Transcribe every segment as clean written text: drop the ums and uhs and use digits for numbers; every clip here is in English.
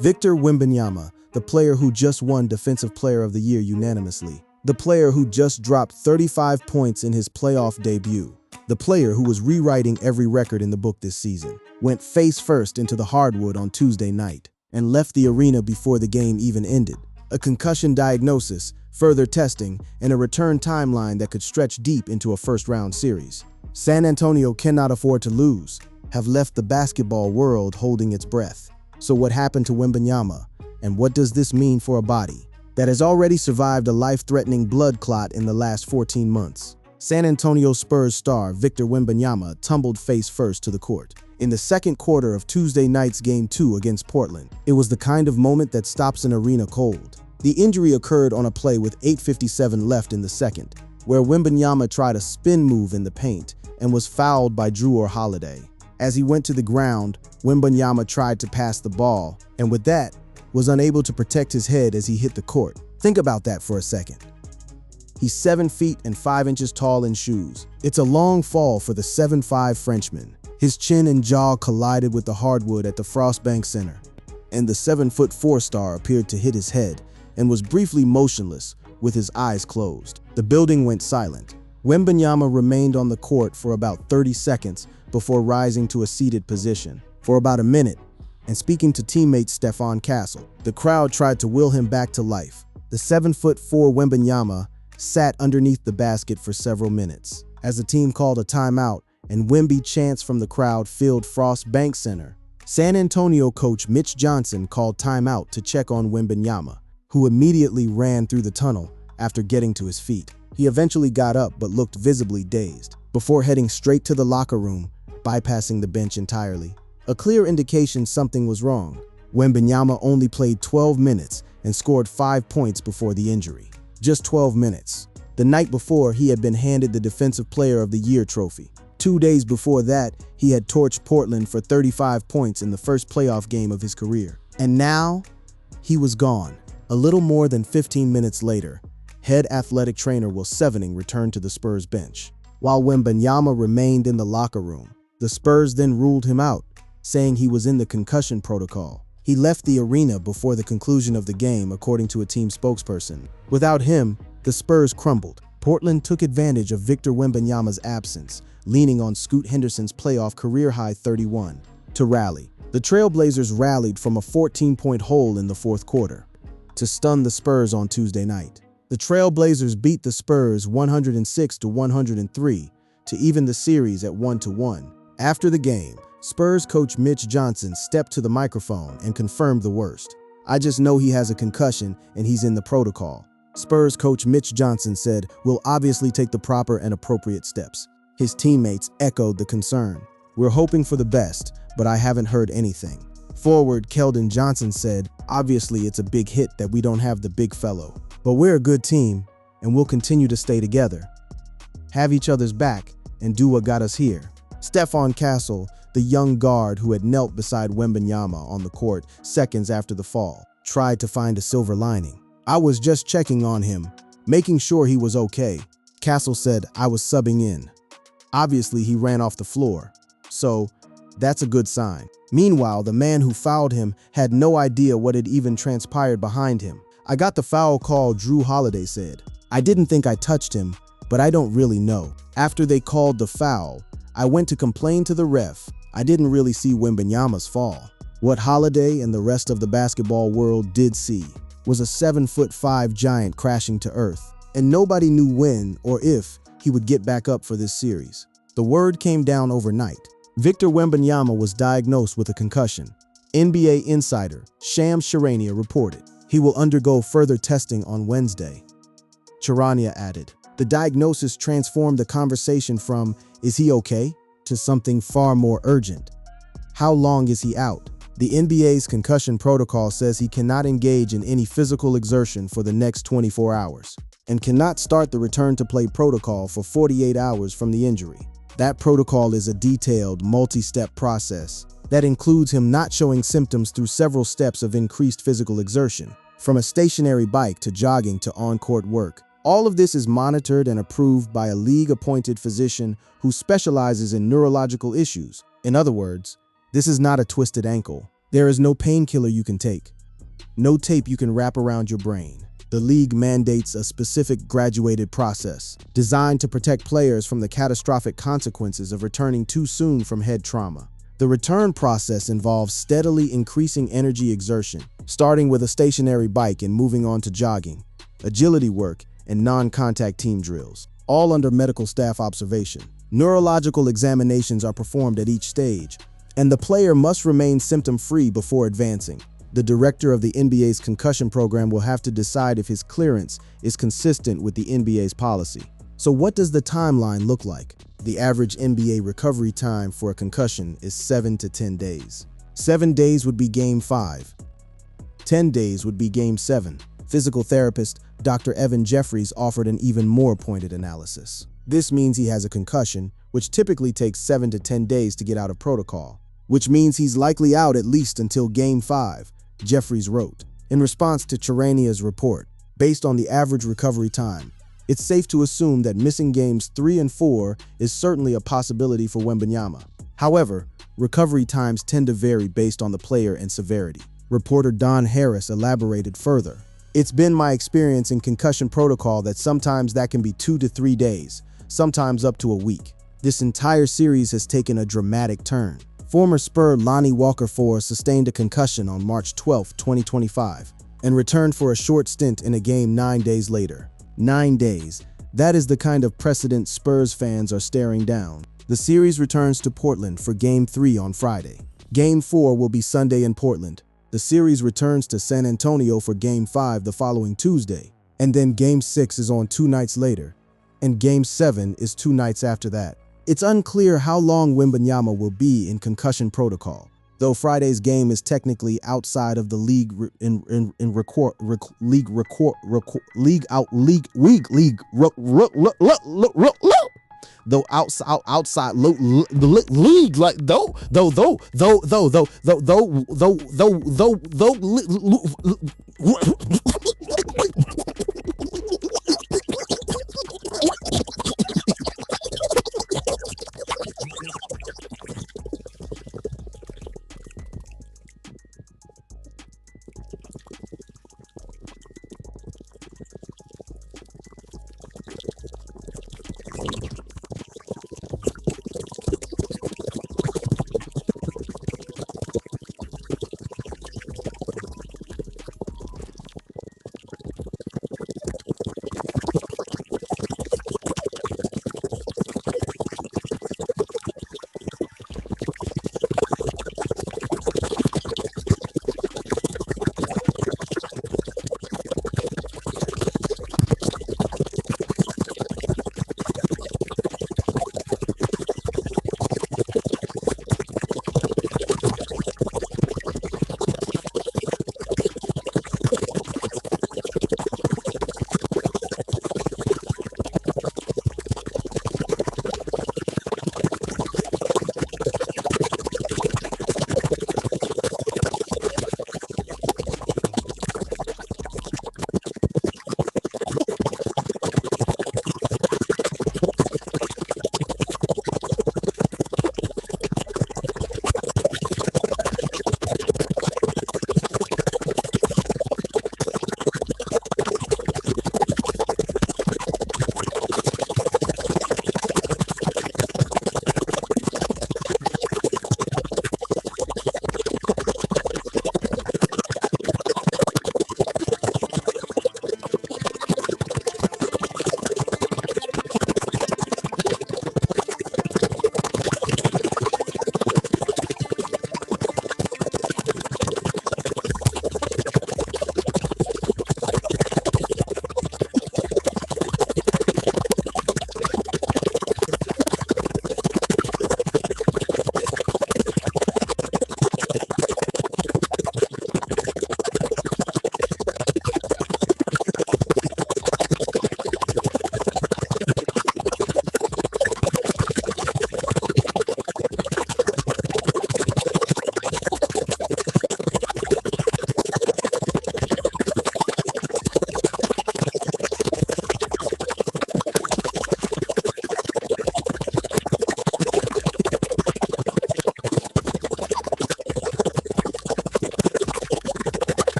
Victor Wembanyama, the player who just won Defensive Player of the Year unanimously. The player who just dropped 35 points in his playoff debut. The player who was rewriting every record in the book this season. Went face first into the hardwood on Tuesday night and left the arena before the game even ended. A concussion diagnosis, further testing, and a return timeline that could stretch deep into a first-round series. San Antonio cannot afford to lose, have left the basketball world holding its breath. So what happened to Wembanyama, and what does this mean for a body that has already survived a life-threatening blood clot in the last 14 months? San Antonio Spurs star Victor Wembanyama tumbled face first to the court in the second quarter of Tuesday night's Game 2 against Portland. It was the kind of moment that stops an arena cold. The injury occurred on a play with 8:57 left in the second, where Wembanyama tried a spin move in the paint and was fouled by Drew Holiday. As he went to the ground, Wembanyama tried to pass the ball, and with that, was unable to protect his head as he hit the court. Think about that for a second. He's 7 feet and 5 inches tall in shoes. It's a long fall for the 7'5" Frenchman. His chin and jaw collided with the hardwood at the Frostbank Center, and the 7'4" star appeared to hit his head and was briefly motionless with his eyes closed. The building went silent. Wembanyama remained on the court for about 30 seconds before rising to a seated position for about a minute and speaking to teammate Stephon Castle. The crowd tried to will him back to life. The 7'4" Wembanyama sat underneath the basket for several minutes as the team called a timeout and Wemby chants from the crowd filled Frost Bank Center. San Antonio coach Mitch Johnson called timeout to check on Wembanyama, who immediately ran through the tunnel after getting to his feet. He eventually got up but looked visibly dazed before heading straight to the locker room, bypassing the bench entirely. A clear indication something was wrong. Wembanyama only played 12 minutes and scored 5 points before the injury. Just 12 minutes. The night before, he had been handed the Defensive Player of the Year trophy. 2 days before that, he had torched Portland for 35 points in the first playoff game of his career. And now, he was gone. A little more than 15 minutes later, head athletic trainer Will Sevening returned to the Spurs bench. While Wembanyama remained in the locker room, the Spurs then ruled him out, saying he was in the concussion protocol. He left the arena before the conclusion of the game, according to a team spokesperson. Without him, the Spurs crumbled. Portland took advantage of Victor Wembanyama's absence, leaning on Scoot Henderson's playoff career-high 31 to rally. The Trailblazers rallied from a 14-point hole in the fourth quarter to stun the Spurs on Tuesday night. The Trailblazers beat the Spurs 106-103 to even the series at 1-1. After the game, Spurs coach Mitch Johnson stepped to the microphone and confirmed the worst. "I just know he has a concussion and he's in the protocol." Spurs coach Mitch Johnson said, "We'll obviously take the proper and appropriate steps." His teammates echoed the concern. "We're hoping for the best, but I haven't heard anything." Forward Keldon Johnson said, "Obviously it's a big hit that we don't have the big fellow, but we're a good team and we'll continue to stay together, have each other's back, and do what got us here." Stephon Castle, the young guard who had knelt beside Wembanyama on the court seconds after the fall, tried to find a silver lining. "I was just checking on him, making sure he was okay." Castle said, "I was subbing in. Obviously he ran off the floor, so that's a good sign." Meanwhile, the man who fouled him had no idea what had even transpired behind him. "I got the foul call," Drew Holiday said. "I didn't think I touched him, but I don't really know. After they called the foul, I went to complain to the ref. I didn't really see Wembanyama's fall." What Holiday and the rest of the basketball world did see was a 7'5" giant crashing to earth, and nobody knew when or if he would get back up for this series. The word came down overnight. Victor Wembanyama was diagnosed with a concussion. NBA insider Shams Charania reported. He will undergo further testing on Wednesday. Charania added, "The diagnosis transformed the conversation from, 'Is he okay?' to something far more urgent. How long is he out?" The NBA's concussion protocol says he cannot engage in any physical exertion for the next 24 hours and cannot start the return to play protocol for 48 hours from the injury. That protocol is a detailed, multi-step process that includes him not showing symptoms through several steps of increased physical exertion, from a stationary bike to jogging to on-court work. All of this is monitored and approved by a league-appointed physician who specializes in neurological issues. In other words, this is not a twisted ankle. There is no painkiller you can take, no tape you can wrap around your brain. The league mandates a specific graduated process designed to protect players from the catastrophic consequences of returning too soon from head trauma. The return process involves steadily increasing energy exertion, starting with a stationary bike and moving on to jogging, agility work, and non-contact team drills, all under medical staff observation. Neurological examinations are performed at each stage, and the player must remain symptom-free before advancing. The director of the NBA's concussion program will have to decide if his clearance is consistent with the NBA's policy. So what does the timeline look like? The average NBA recovery time for a concussion is 7 to 10 days. 7 days would be Game 5. 10 days would be Game 7. Physical therapist Dr. Evan Jeffries offered an even more pointed analysis. This means he has a concussion, which typically takes 7 to 10 days to get out of protocol, which means he's likely out at least until Game 5. Jeffries wrote. In response to Charania's report, based on the average recovery time, it's safe to assume that missing games 3 and 4 is certainly a possibility for Wembanyama. However, recovery times tend to vary based on the player and severity. Reporter Don Harris elaborated further. It's been my experience in concussion protocol that sometimes that can be 2 to 3 days, sometimes up to a week. This entire series has taken a dramatic turn. Former Spur Lonnie Walker-IV sustained a concussion on March 12, 2025, and returned for a short stint in a game 9 days later. 9 days. That is the kind of precedent Spurs fans are staring down. The series returns to Portland for Game 3 on Friday. Game 4 will be Sunday in Portland. The series returns to San Antonio for Game 5 the following Tuesday. And then Game 6 is on 2 nights later. And Game 7 is 2 nights after that. It's unclear how long Wembanyama will be in concussion protocol, though Friday's game is technically outside of the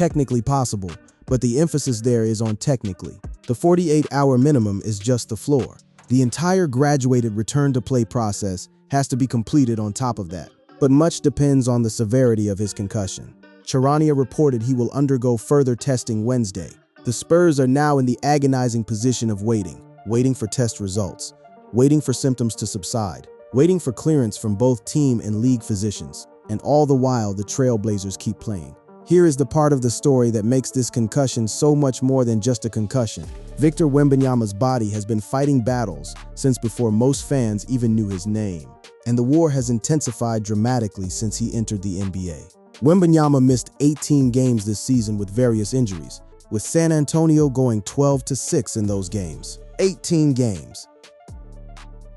technically possible, but the emphasis there is on technically. The 48-hour minimum is just the floor. The entire graduated return-to-play process has to be completed on top of that. But much depends on the severity of his concussion. Charania reported he will undergo further testing Wednesday. The Spurs are now in the agonizing position of waiting for test results, waiting for symptoms to subside, waiting for clearance from both team and league physicians, and all the while the Trailblazers keep playing. Here is the part of the story that makes this concussion so much more than just a concussion. Victor Wembanyama's body has been fighting battles since before most fans even knew his name, and the war has intensified dramatically since he entered the NBA. Wembanyama missed 18 games this season with various injuries, with San Antonio going 12-6 in those games. 18 games.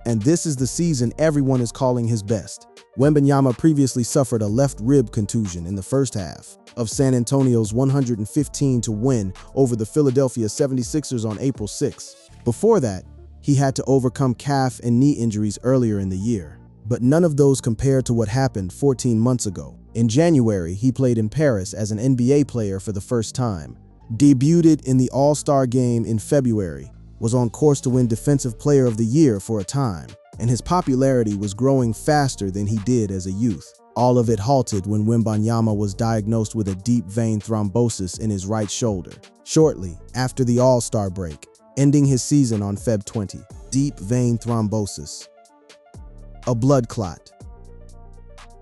And this is the season everyone is calling his best. Wembanyama previously suffered a left rib contusion in the first half of San Antonio's 115 win over the Philadelphia 76ers on April 6. Before that, he had to overcome calf and knee injuries earlier in the year. But none of those compared to what happened 14 months ago. In January, he played in Paris as an NBA player for the first time, debuted in the All-Star game in February, was on course to win Defensive Player of the Year for a time, and his popularity was growing faster than he did as a youth. All of it halted when Wembanyama was diagnosed with a deep vein thrombosis in his right shoulder, shortly after the All-Star break, ending his season on Feb 20. Deep vein thrombosis. A blood clot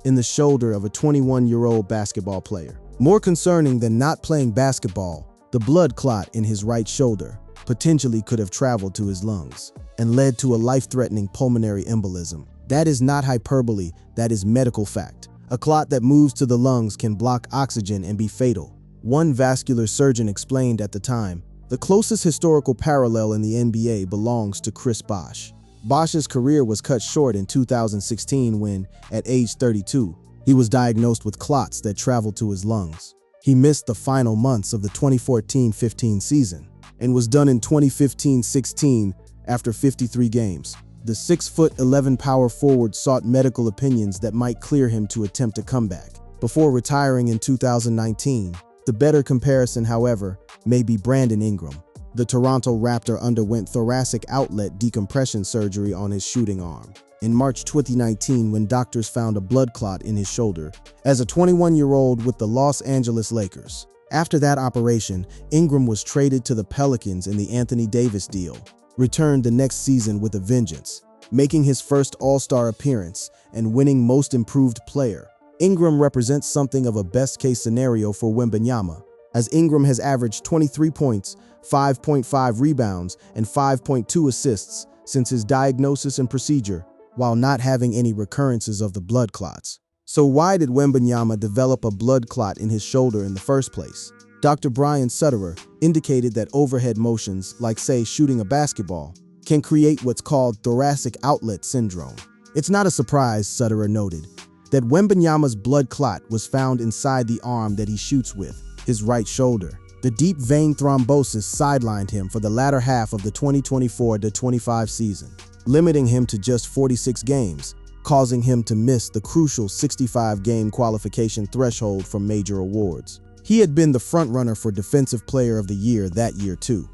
in the shoulder of a 21-year-old basketball player. More concerning than not playing basketball, the blood clot in his right shoulder potentially could have traveled to his lungs and led to a life-threatening pulmonary embolism. That is not hyperbole, that is medical fact. A clot that moves to the lungs can block oxygen and be fatal. One vascular surgeon explained at the time, the closest historical parallel in the NBA belongs to Chris Bosh. Bosh's career was cut short in 2016 when, at age 32, he was diagnosed with clots that traveled to his lungs. He missed the final months of the 2014-15 season and was done in 2015-16 after 53 games. The 6'11" power forward sought medical opinions that might clear him to attempt a comeback before retiring in 2019. The better comparison, however, may be Brandon Ingram. The Toronto Raptor underwent thoracic outlet decompression surgery on his shooting arm in March 2019 when doctors found a blood clot in his shoulder as a 21-year-old with the Los Angeles Lakers. After that operation, Ingram was traded to the Pelicans in the Anthony Davis deal, returned the next season with a vengeance, making his first All-Star appearance and winning Most Improved Player. Ingram represents something of a best-case scenario for Wembanyama, as Ingram has averaged 23 points, 5.5 rebounds, and 5.2 assists since his diagnosis and procedure, while not having any recurrences of the blood clots. So why did Wembanyama develop a blood clot in his shoulder in the first place? Dr. Brian Sutterer indicated that overhead motions, like say shooting a basketball, can create what's called thoracic outlet syndrome. It's not a surprise, Sutterer noted, that Wembanyama's blood clot was found inside the arm that he shoots with, his right shoulder. The deep vein thrombosis sidelined him for the latter half of the 2024-25 season, limiting him to just 46 games, causing him to miss the crucial 65-game qualification threshold for major awards. He had been the frontrunner for Defensive Player of the Year that year too.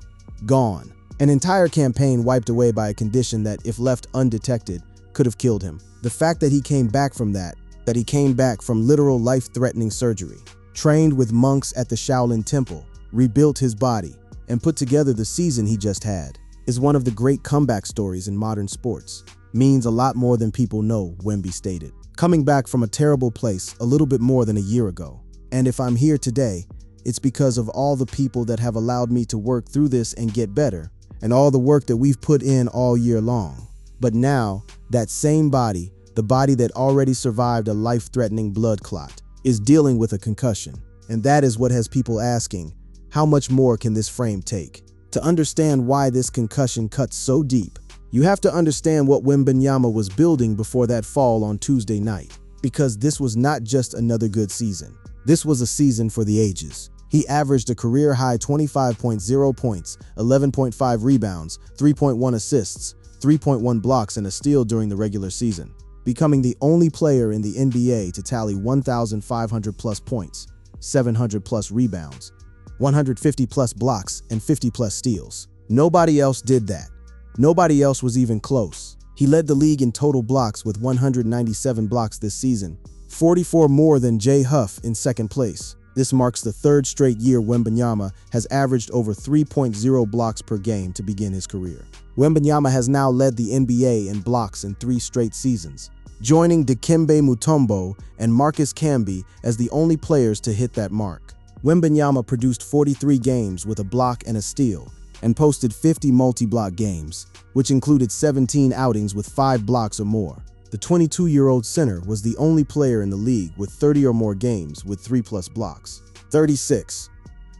Gone. An entire campaign wiped away by a condition that, if left undetected, could have killed him. The fact that he came back from that he came back from literal life-threatening surgery, trained with monks at the Shaolin Temple, rebuilt his body, and put together the season he just had, is one of the great comeback stories in modern sports. Means a lot more than people know, Wemby stated. Coming back from a terrible place a little bit more than a year ago. And if I'm here today, it's because of all the people that have allowed me to work through this and get better, and all the work that we've put in all year long. But now, that same body, the body that already survived a life-threatening blood clot, is dealing with a concussion. And that is what has people asking, how much more can this frame take? To understand why this concussion cuts so deep, you have to understand what Wembanyama was building before that fall on Tuesday night. Because this was not just another good season. This was a season for the ages. He averaged a career-high 25.0 points, 11.5 rebounds, 3.1 assists, 3.1 blocks, and a steal during the regular season, becoming the only player in the NBA to tally 1,500-plus points, 700+ rebounds, 150+ blocks, and 50+ steals. Nobody else did that. Nobody else was even close. He led the league in total blocks with 197 blocks this season, 44 more than Jay Huff in second place. This marks the third straight year Wembanyama has averaged over 3.0 blocks per game to begin his career. Wembanyama has now led the NBA in blocks in 3 straight seasons, joining Dikembe Mutombo and Marcus Camby as the only players to hit that mark. Wembanyama produced 43 games with a block and a steal, and posted 50 multi-block games, which included 17 outings with 5 blocks or more. The 22-year-old center was the only player in the league with 30 or more games with 3+ blocks. 36.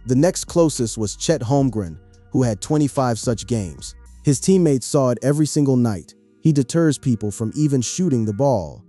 The next closest was Chet Holmgren, who had 25 such games. His teammates saw it every single night. He deters people from even shooting the ball.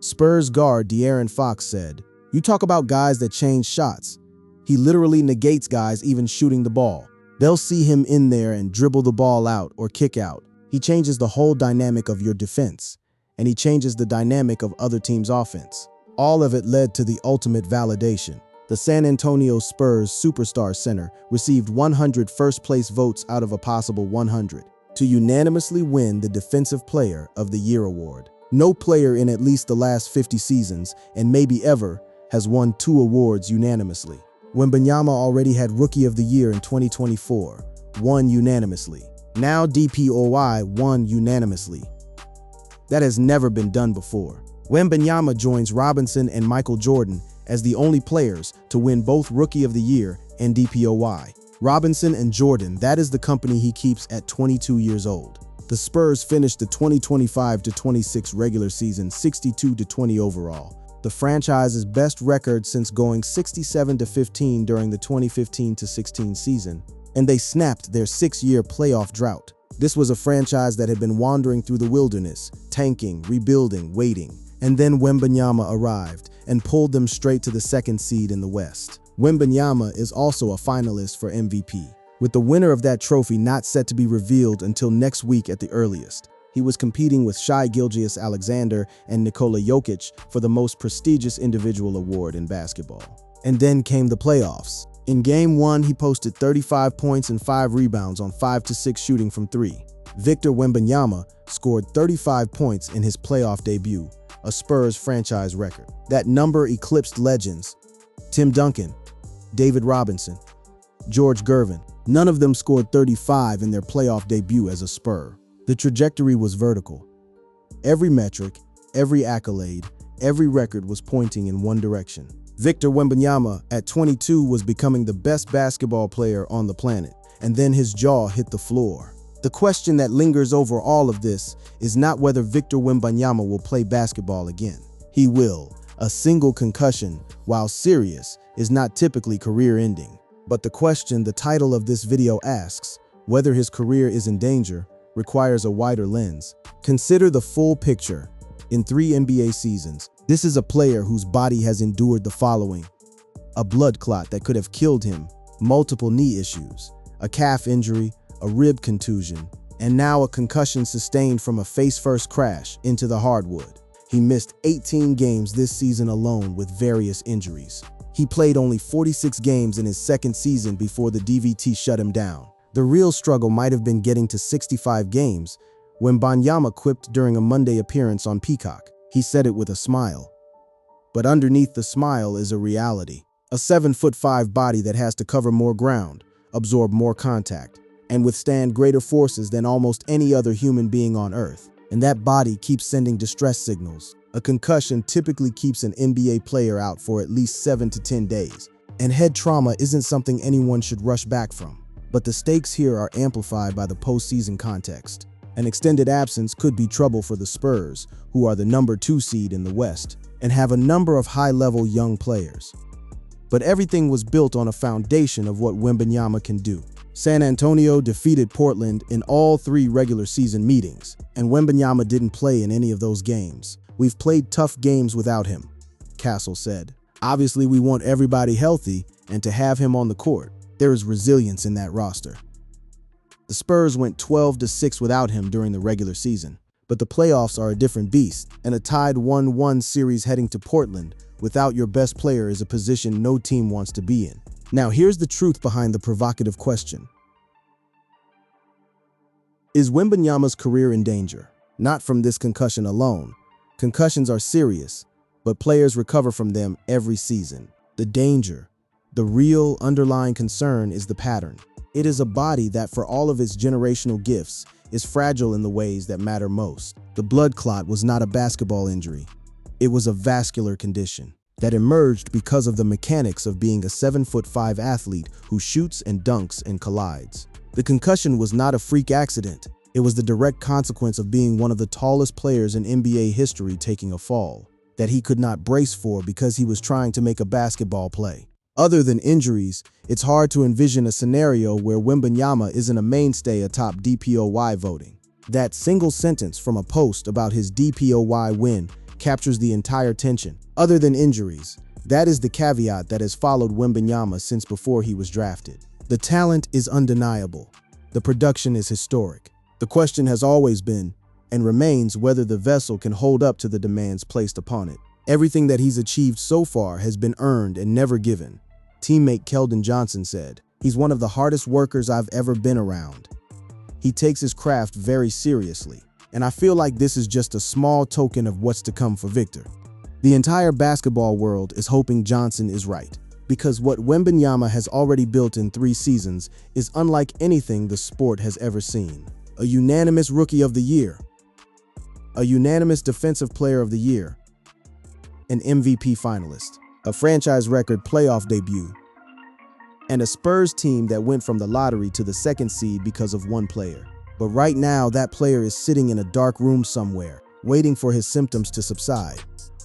Spurs guard De'Aaron Fox said, "You talk about guys that change shots. He literally negates guys even shooting the ball. They'll see him in there and dribble the ball out or kick out. He changes the whole dynamic of your defense, and he changes the dynamic of other teams' offense." All of it led to the ultimate validation. The San Antonio Spurs superstar center received 100 first-place votes out of a possible 100 to unanimously win the Defensive Player of the Year award. No player in at least the last 50 seasons, and maybe ever, has won 2 awards unanimously. Wembanyama already had Rookie of the Year in 2024, won unanimously. Now DPOY won unanimously. That has never been done before. Wembanyama joins Robinson and Michael Jordan as the only players to win both Rookie of the Year and DPOY. Robinson and Jordan, that is the company he keeps at 22 years old. The Spurs finished the 2025-26 regular season 62-20 overall, the franchise's best record since going 67-15 during the 2015-16 season, and they snapped their 6-year playoff drought. This was a franchise that had been wandering through the wilderness, tanking, rebuilding, waiting, and then Wembanyama arrived and pulled them straight to the 2nd seed in the West. Wembanyama is also a finalist for MVP, with the winner of that trophy not set to be revealed until next week at the earliest. He was competing with Shai Gilgeous-Alexander and Nikola Jokic for the most prestigious individual award in basketball. And then came the playoffs. In Game 1, he posted 35 points and 5 rebounds on 5-6 shooting from 3. Victor Wembanyama scored 35 points in his playoff debut, a Spurs franchise record. That number eclipsed legends Tim Duncan, David Robinson, George Gervin. None of them scored 35 in their playoff debut as a Spur. The trajectory was vertical. Every metric, every accolade, every record was pointing in one direction. Victor Wembanyama, at 22, was becoming the best basketball player on the planet, and then his jaw hit the floor. The question that lingers over all of this is not whether Victor Wembanyama will play basketball again. He will. A single concussion, while serious, is not typically career-ending. But the question the title of this video asks, whether his career is in danger, requires a wider lens. Consider the full picture. In 3 NBA seasons, this is a player whose body has endured the following: a blood clot that could have killed him, multiple knee issues, a calf injury, a rib contusion, and now a concussion sustained from a face-first crash into the hardwood. He missed 18 games this season alone with various injuries. He played only 46 games in his 2nd season before the DVT shut him down. The real struggle might have been getting to 65 games, when Wembanyama quipped during a Monday appearance on Peacock. He said it with a smile. But underneath the smile is a reality. A 7'5" body that has to cover more ground, absorb more contact, and withstand greater forces than almost any other human being on Earth. And that body keeps sending distress signals. A concussion typically keeps an NBA player out for at least 7 to 10 days. And head trauma isn't something anyone should rush back from. But the stakes here are amplified by the postseason context. An extended absence could be trouble for the Spurs, who are the number 2 seed in the West, and have a number of high-level young players. But everything was built on a foundation of what Wembanyama can do. San Antonio defeated Portland in all 3 regular season meetings, and Wembanyama didn't play in any of those games. "We've played tough games without him," Castle said. "Obviously, we want everybody healthy and to have him on the court. There is resilience in that roster." The Spurs went 12-6 without him during the regular season, but the playoffs are a different beast, and a tied 1-1 series heading to Portland without your best player is a position no team wants to be in. Now, here's the truth behind the provocative question. Is Wembanyama's career in danger? Not from this concussion alone. Concussions are serious, but players recover from them every season. The danger, the real underlying concern, is the pattern. It is a body that, for all of its generational gifts, is fragile in the ways that matter most. The blood clot was not a basketball injury. It was a vascular condition that emerged because of the mechanics of being a 7'5" athlete who shoots and dunks and collides. The concussion was not a freak accident. It was the direct consequence of being one of the tallest players in NBA history taking a fall that he could not brace for because he was trying to make a basketball play. Other than injuries, it's hard to envision a scenario where Wembanyama isn't a mainstay atop DPOY voting. That single sentence from a post about his DPOY win captures the entire tension. Other than injuries, that is the caveat that has followed Wembanyama since before he was drafted. The talent is undeniable. The production is historic. The question has always been, and remains, whether the vessel can hold up to the demands placed upon it. Everything that he's achieved so far has been earned and never given. Teammate Keldon Johnson said, "He's one of the hardest workers I've ever been around. He takes his craft very seriously, and I feel like this is just a small token of what's to come for Victor." The entire basketball world is hoping Johnson is right, because what Wembanyama has already built in 3 seasons is unlike anything the sport has ever seen. A unanimous Rookie of the Year, a unanimous Defensive Player of the Year, an MVP finalist, a franchise record playoff debut, and a Spurs team that went from the lottery to the 2nd seed because of one player. But right now, that player is sitting in a dark room somewhere, waiting for his symptoms to subside,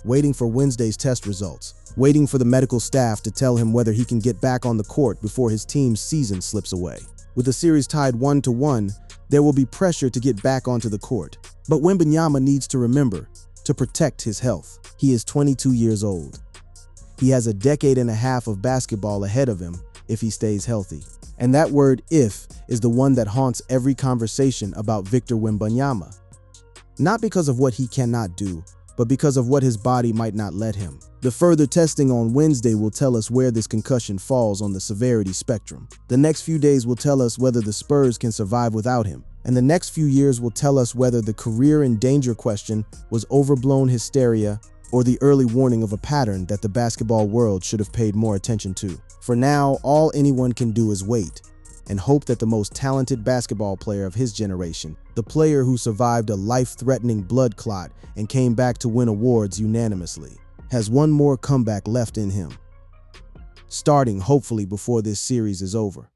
waiting for Wednesday's test results, waiting for the medical staff to tell him whether he can get back on the court before his team's season slips away. With the series tied 1-1, there will be pressure to get back onto the court. But Wembanyama needs to remember to protect his health. He is 22 years old. He has a decade and a half of basketball ahead of him if he stays healthy. And that word "if" is the one that haunts every conversation about Victor Wembanyama. Not because of what he cannot do, but because of what his body might not let him. The further testing on Wednesday will tell us where this concussion falls on the severity spectrum. The next few days will tell us whether the Spurs can survive without him. And the next few years will tell us whether the career in danger question was overblown hysteria or the early warning of a pattern that the basketball world should have paid more attention to. For now, all anyone can do is wait and hope that the most talented basketball player of his generation, the player who survived a life-threatening blood clot and came back to win awards unanimously, has one more comeback left in him, starting hopefully before this series is over.